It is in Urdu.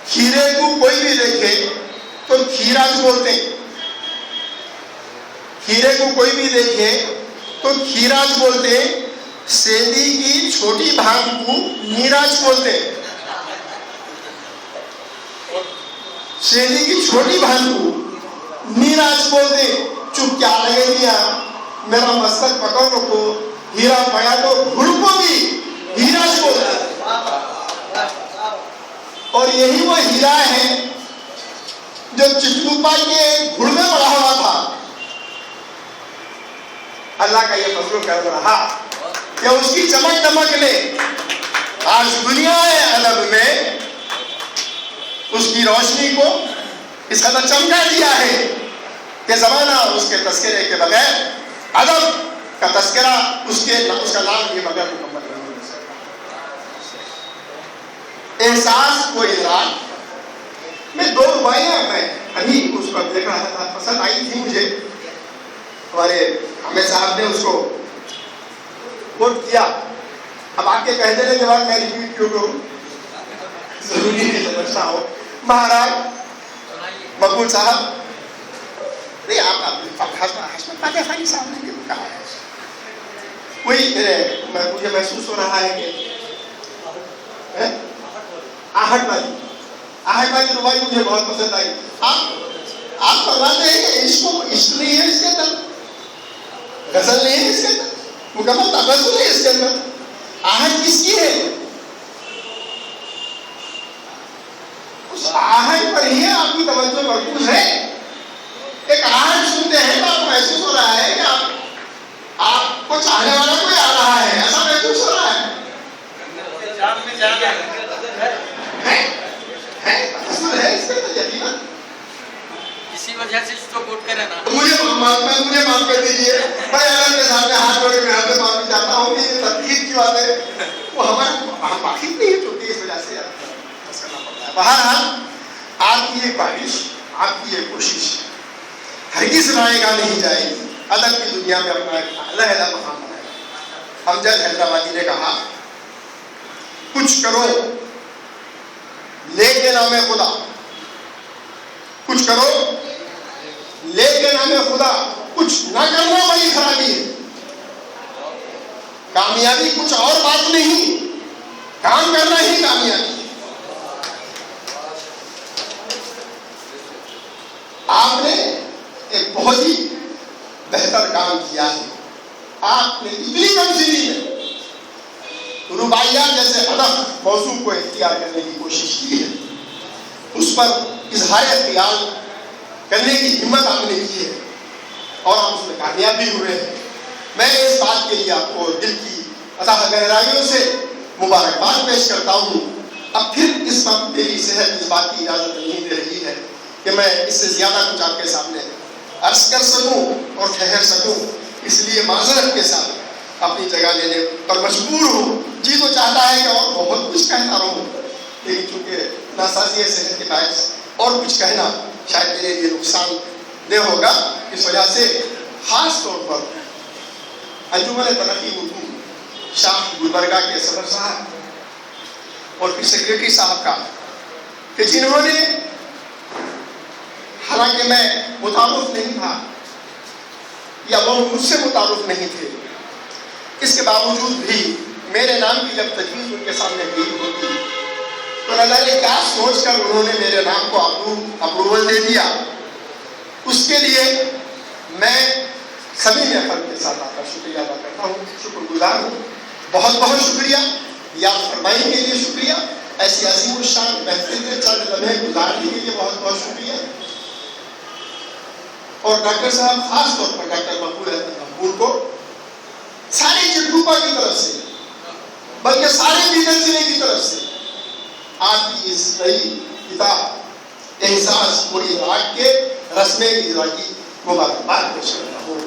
کھیرے کو کوئی بھی دیکھے تو کھیراج بولتے ہیں. کھیرے کو کوئی بھی دیکھے تو کھیراج بولتے ہیں. سیندی کی چھوٹی بھانگ کو نیراج بولتے ہیں. سیندی کی چھوٹی بھانگ کو نیراج بولتے ہیں. چپ کیا لگے گیا میرا مستک پکڑ رکھو, ہیرا پڑا تو گھڑ کو بھی ہیراج بولتے ہیں. اور یہی وہ ہیرا ہے جو چٹکوپا کے گھڑ میں پڑا ہوا تھا. اللہ کا یہ فضل و کرم رہا کہ اس کی چمک دمک نے آج دنیا ادب میں اس کی روشنی کو اس قدر چمکا دیا ہے کہ زمانہ اس کے تذکرے کے بغیر, ادب کا تذکرہ اس کا نام کے بغیر مکمل نہیں ہو سکتا. احساس کو ادراک میں 2 روایاں میں ابھی اس کو دیکھ رہا تھا, پسند آئی تھی مجھے. ہمارے ہمیں صاحب نے اس کو کوٹ کیا. اب آپ کے کہہ دینے کے بعد میں ریپیٹ کیوں کروں, ضروری نہیں سمجھتا ہو. مہاراج مقبول صاحب, نہیں آپ حسمت فاتح خانی صاحب نے کیوں کہا ہے, وہی مجھے محسوس ہو رہا ہے کہ آہٹ والی روائی مجھے بہت پسند آئی. آپ فرماتے ہیں کہ عشق نہیں ہے اس کے اندر, غزل نہیں ہے اس کے اندر, مکمل تغزل ہے اس کے اندر. آہٹ کس کی ہے؟ اس آہٹ پر ہی آپ کی توجہ مرکوز ہے. ایک آہٹ سنتے ہیں تو آپ کو محسوس ہو رہا ہے کہ آپ کو چاہنے والا کوئی آ رہا ہے, ایسا محسوس ہو رہا ہے. اسی وجہ سے اس کو کوٹ کرے نا. مجھے معاف کر دیجیے, میں اللہ کے سامنے ہاتھ جوڑ کے میں آپ سے معافی چاہتا ہوں کہ یہ تنقید کی بات ہے وہ ہم واقف نہیں ہے, چونکہ اس وجہ سے کرنا پڑتا ہے. بہرحال آپ کی یہ خواہش, آپ کی یہ کوشش ہرگز رائے گاہ نہیں جائے گی. ادب کی دنیا میں اپنا ایک علیحدہ مقام بنائے گا. امجد حیدرآبادی نے کہا, کچھ کرو لے کے نام خدا, کچھ کرو لے کے نام خدا, کچھ نہ کرنا بڑی خرابی ہے. کامیابی کچھ اور بات نہیں, کام کرنا ہی کامیابی ہے. آپ نے ایک بہت ہی بہتر کام کیا ہے. آپ نے اتنی تنظیمی میں رباعیات جیسے ادب موضوع کو اختیار کرنے کی کوشش کی ہے, اس پر اظہار خیال کرنے کی ہمت آپ نے کی ہے اور آپ اس میں کامیاب بھی ہوئے ہیں. میں اس بات کے لیے آپ کو دل کی عطا گہرائیوں سے مبارکباد پیش کرتا ہوں. اب پھر اس وقت میری صحت اس بات کی اجازت نہیں دے رہی ہے کہ میں اس سے زیادہ کچھ آپ کے سامنے عرض کر سکوں اور ٹھہر سکوں, اس لیے معذرت کے ساتھ اپنی جگہ لینے پر مجبور ہوں. جی تو چاہتا ہے کہ اور بہت کچھ کہتا رہوں, لیکن چونکہ ناسازی صحت کے باعث اور کچھ کہنا شاید میرے لیے نقصان دہ ہوگا. اس وجہ سے خاص طور پر انجمن ترقی اردو شاہ گلبرگہ کے صدر صاحب اور پھر سیکریٹری صاحب کا, کہ جنہوں نے, حالانکہ میں متعارف نہیں تھا یا وہ مجھ سے متعارف نہیں تھے, اس کے باوجود بھی میرے نام کی جب تجویز ان کے سامنے گئی ہوتی تو نہ جانے کیا سوچ کر انہوں نے میرے نام کو اپروول دے دیا. اس کے لیے میں سبھی محفل کے ساتھ آپ کا شکریہ ادا کرتا ہوں, شکر گزار ہوں. بہت بہت شکریہ, یاد فرمائی کے لیے شکریہ, ایسی عظیم الشان محفل میں چند لمحے گزارنے کے لیے بہت بہت شکریہ. اور ڈاکٹر صاحب, خاص طور پر ڈاکٹر مقبول احمد مقبول کو سارے چٹکوپا کی طرف سے, بلکہ سارے بیدر ضلع کی طرف سے آپ کی اس نئی کتاب احساس پوری راگ کے رسم اجرا کی مبارکباد پیش کرتا ہوں.